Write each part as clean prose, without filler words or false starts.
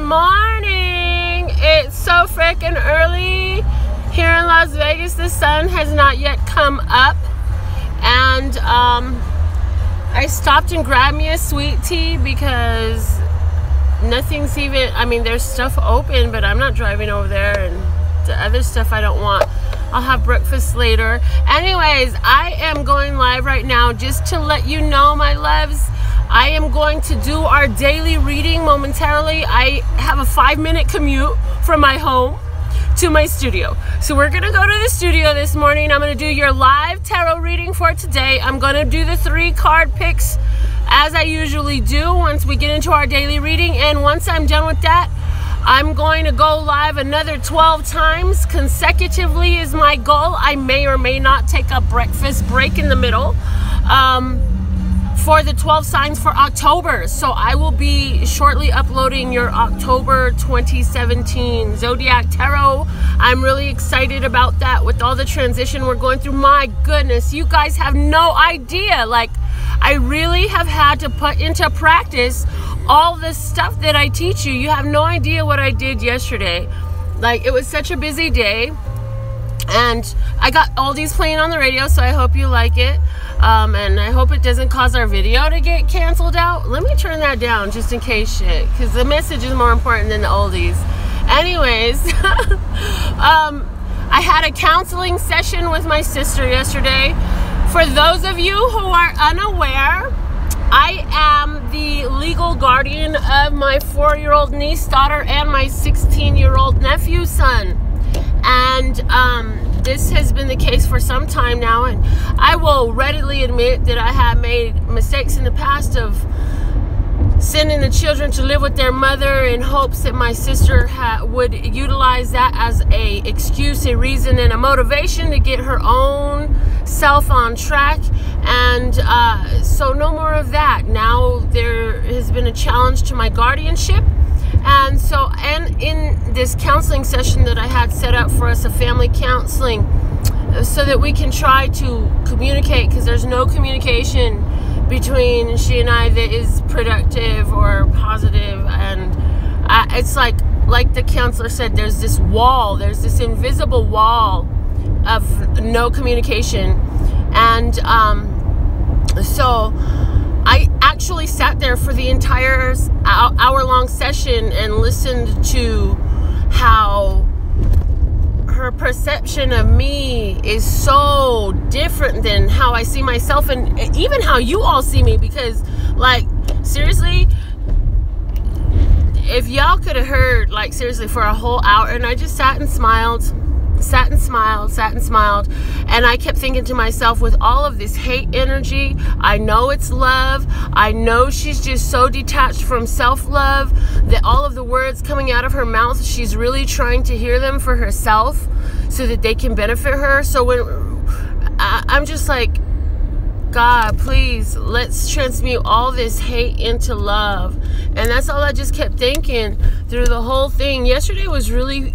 morning. It's so freaking early here in Las Vegas. The sun has not yet come up, and I stopped and grabbed me a sweet tea because nothing's even, I mean, there's stuff open, but I'm not driving over there, and the other stuff I don't want. I'll have breakfast later. Anyways, I am going live right now just to let you know, my loves, I am going to do our daily reading momentarily. I have a 5-minute commute from my home to my studio. So we're gonna go to the studio this morning. I'm gonna do your live tarot reading for today. I'm gonna do the 3 card picks as I usually do once we get into our daily reading. And once I'm done with that, I'm going to go live another 12 times consecutively is my goal. I may or may not take a breakfast break in the middle for the 12 signs for October. So I will be shortly uploading your October 2017 Zodiac Tarot. I'm really excited about that with all the transition we're going through. My goodness, you guys have no idea. Like, I really have had to put into practice all the stuff that I teach you. You have no idea what I did yesterday. Like, it was such a busy day, and I got oldies playing on the radio, so I hope you like it, and I hope it doesn't cause our video to get canceled out. Let me turn that down just in case shit, because the message is more important than the oldies. Anyways, I had a counseling session with my sister yesterday. For those of you who are unaware, I am the legal guardian of my 4-year-old niece, daughter, and my 16-year-old nephew, son. And this has been the case for some time now, and I will readily admit that I have made mistakes in the past of sending the children to live with their mother in hopes that my sister would utilize that as a excuse, a reason, and a motivation to get her own self on track. And so no more of that. Now there has been a challenge to my guardianship, and so, and in this counseling session that I had set up for us, a family counseling, so that we can try to communicate, because there's no communication between she and I that is productive or positive. And it's like the counselor said, there's this wall, there's this invisible wall of no communication. And so I actually sat there for the entire hour-long session and listened to how her perception of me is so different than how I see myself, and even how you all see me. Because, like, seriously, if y'all could have heard, like, seriously, for a whole hour, and I just sat and smiled, sat and smiled, sat and smiled, and I kept thinking to myself, with all of this hate energy, I know it's love, I know she's just so detached from self-love that all of the words coming out of her mouth, she's really trying to hear them for herself so that they can benefit her. So when I'm just like, God, please, let's transmute all this hate into love. And that's all I just kept thinking through the whole thing. Yesterday was really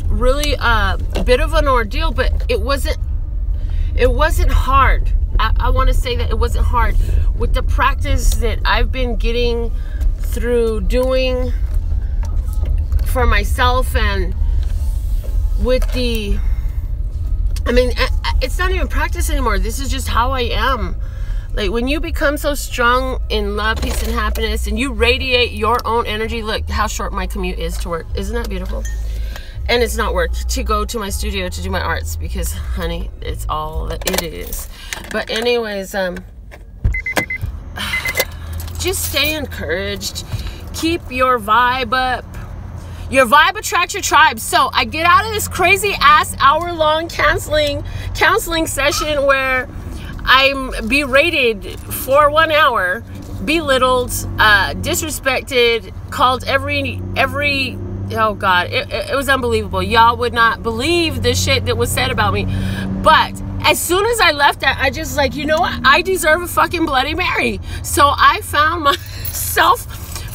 a bit of an ordeal, but it wasn't hard. I want to say that it wasn't hard. With the practice that I've been getting through doing for myself, and with the, I mean, it's not even practice anymore. This is just how I am. Like, when you become so strong in love, peace, and happiness, and you radiate your own energy. Look how short my commute is to work. Isn't that beautiful? And it's not work to go to my studio to do my arts, because, honey, it's all that it is. But anyways, just stay encouraged. Keep your vibe up. Your vibe attracts your tribe. So I get out of this crazy ass hour-long counseling session where I'm berated for 1 hour, belittled, disrespected, called every oh God, it was unbelievable. Y'all would not believe the shit that was said about me. But as soon as I left that, I just like, you know what? I deserve a fucking Bloody Mary. So I found myself,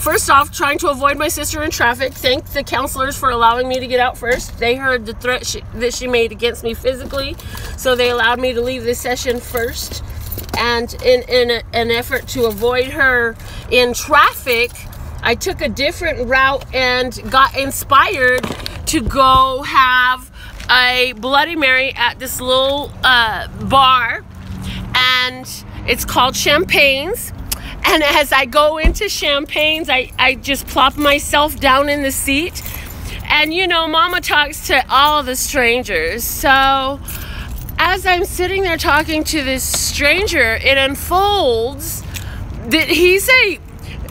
first off, trying to avoid my sister in traffic. Thank the counselors for allowing me to get out first. They heard the threat that she made against me physically, so they allowed me to leave this session first. And in an effort to avoid her in traffic, I took a different route and got inspired to go have a Bloody Mary at this little bar, and it's called Champagne's. And as I go into Champagne's, I just plop myself down in the seat, and you know, Mama talks to all the strangers. So as I'm sitting there talking to this stranger, it unfolds that he's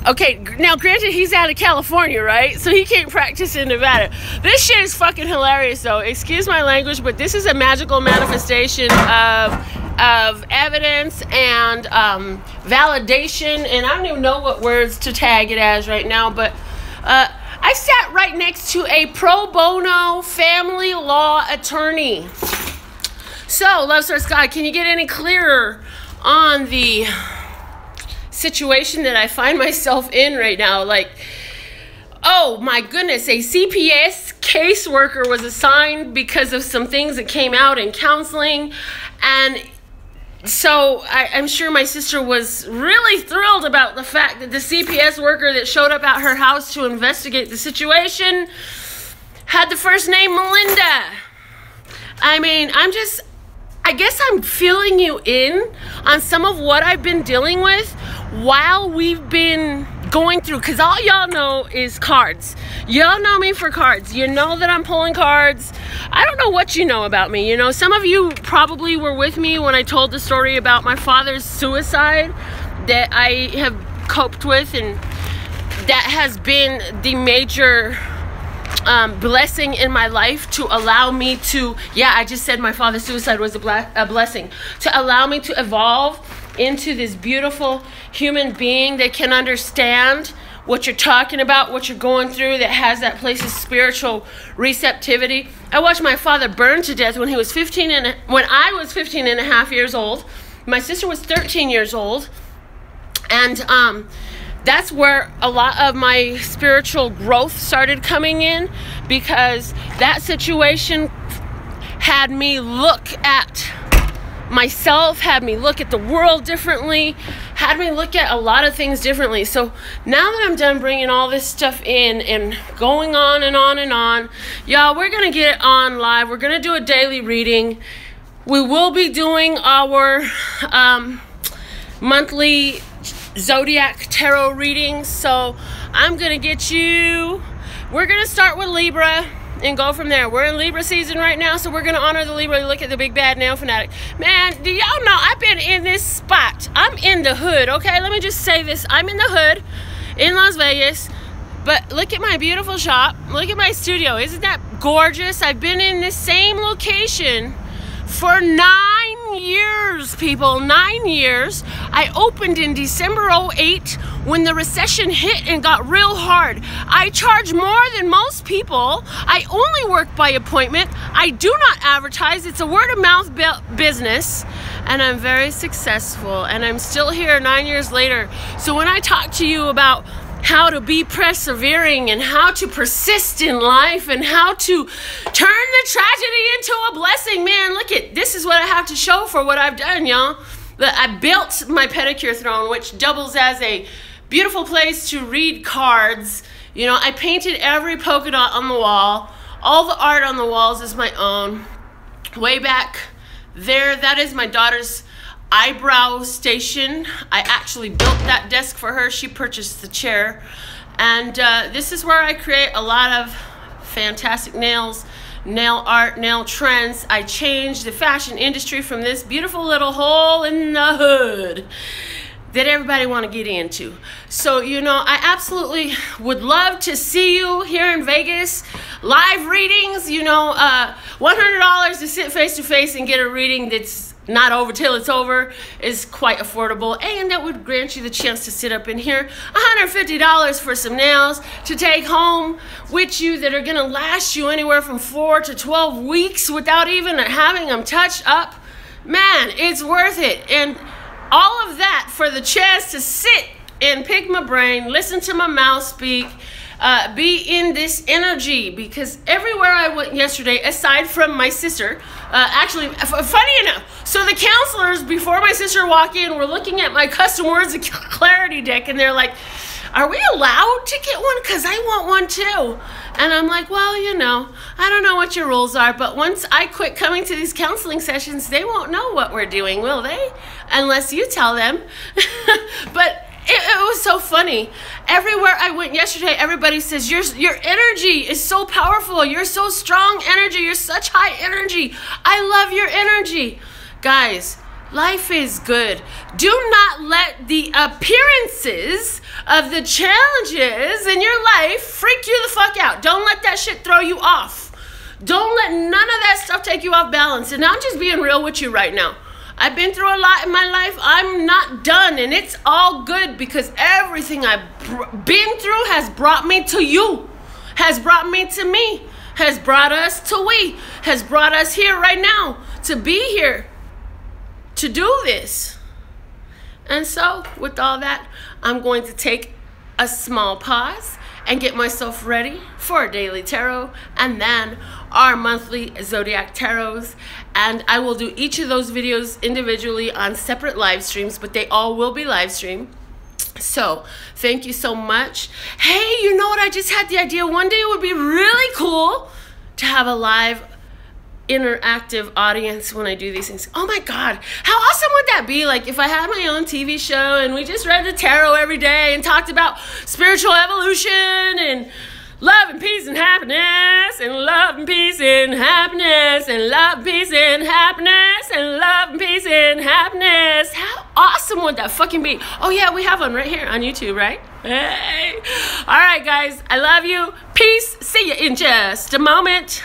okay, now granted, he's out of California, right? So he can't practice in Nevada. This shit is fucking hilarious, though. Excuse my language, but this is a magical manifestation of evidence and validation, and I don't even know what words to tag it as right now, but I sat right next to a pro bono family law attorney. So, Love Source God, can you get any clearer on the situation that I find myself in right now? Like, oh my goodness, a CPS caseworker was assigned because of some things that came out in counseling, and so I'm sure my sister was really thrilled about the fact that the CPS worker that showed up at her house to investigate the situation had the first name Melinda. I mean, I guess I'm filling you in on some of what I've been dealing with while we've been going through, because all y'all know is cards. Y'all know me for cards. You know that I'm pulling cards. I don't know what you know about me. You know, some of you probably were with me when I told the story about my father's suicide that I have coped with, and that has been the major blessing in my life to allow me to, yeah, I just said my father's suicide was a blessing, to allow me to evolve into this beautiful human being that can understand what you're talking about, what you're going through, that has that place of spiritual receptivity. I watched my father burn to death when he was when I was 15 and a half years old. My sister was 13 years old, and that's where a lot of my spiritual growth started coming in, because that situation had me look at myself, had me look at the world differently, had me look at a lot of things differently. So now that I'm done bringing all this stuff in and going on and on and on, y'all, we're going to get it on live. We're going to do a daily reading. We will be doing our monthly Zodiac Tarot readings. So I'm going to get you, we're going to start with Libra and go from there. We're in Libra season right now, so we're going to honor the Libra. Look at the big bad nail fanatic. Man, do y'all know I've been in this spot? I'm in the hood, okay? Let me just say this. I'm in the hood in Las Vegas, but look at my beautiful shop. Look at my studio. Isn't that gorgeous? I've been in this same location for 9 years, people. 9 years. I opened in December 08 when the recession hit and got real hard. I charge more than most people. I only work by appointment. I do not advertise. It's a word-of-mouth business, and I'm very successful, and I'm still here 9 years later. So when I talk to you about how to be persevering and how to persist in life and how to turn the tragedy into a blessing, man, look at this is what I have to show for what I've done, y'all. I built my pedicure throne, which doubles as a beautiful place to read cards. You know, I painted every polka dot on the wall. All the art on the walls is my own. Way back there, that is my daughter's eyebrow station. I actually built that desk for her. She purchased the chair. And this is where I create a lot of fantastic nails, nail art, nail trends. I changed the fashion industry from this beautiful little hole in the hood that everybody want to get into. So, you know, I absolutely would love to see you here in Vegas. Live readings, you know, $100 to sit face to face and get a reading that's not over till it's over is quite affordable, and that would grant you the chance to sit up in here. $150 for some nails to take home with you that are gonna last you anywhere from 4 to 12 weeks without even having them touched up. Man, it's worth it. And all of that for the chance to sit and pick my brain, listen to my mouth speak, be in this energy, because everywhere I went yesterday, aside from my sister, actually, funny enough, so the counselors, before my sister walked in, were looking at my custom words of clarity deck, and they're like, are we allowed to get one? Because I want one too. And I'm like, well, you know, I don't know what your rules are, but once I quit coming to these counseling sessions, they won't know what we're doing, will they? Unless you tell them. But it was so funny. Everywhere I went yesterday, everybody says, your energy is so powerful. You're so strong energy. You're such high energy. I love your energy. Guys, life is good. Do not let the appearances of the challenges in your life freak you the fuck out. Don't let that shit throw you off. Don't let none of that stuff take you off balance. And I'm just being real with you right now. I've been through a lot in my life. I'm not done, and it's all good because everything I've been through has brought me to you, has brought me to me, has brought us to we, has brought us here right now to be here, to do this. And so, with all that, I'm going to take a small pause and get myself ready for a daily tarot and then our monthly zodiac tarots. And I will do each of those videos individually on separate live streams, but they all will be live streamed. So thank you so much. Hey, you know what? I just had the idea. One day it would be really cool to have a live interactive audience when I do these things. Oh my God, how awesome would that be? Like if I had my own TV show and we just read the tarot every day and talked about spiritual evolution and love and peace and happiness and love and peace and happiness and love and peace and happiness and love and peace and happiness. How awesome would that fucking be? Oh yeah, we have one right here on YouTube, right? Hey. All right, guys, I love you. Peace. See you in just a moment.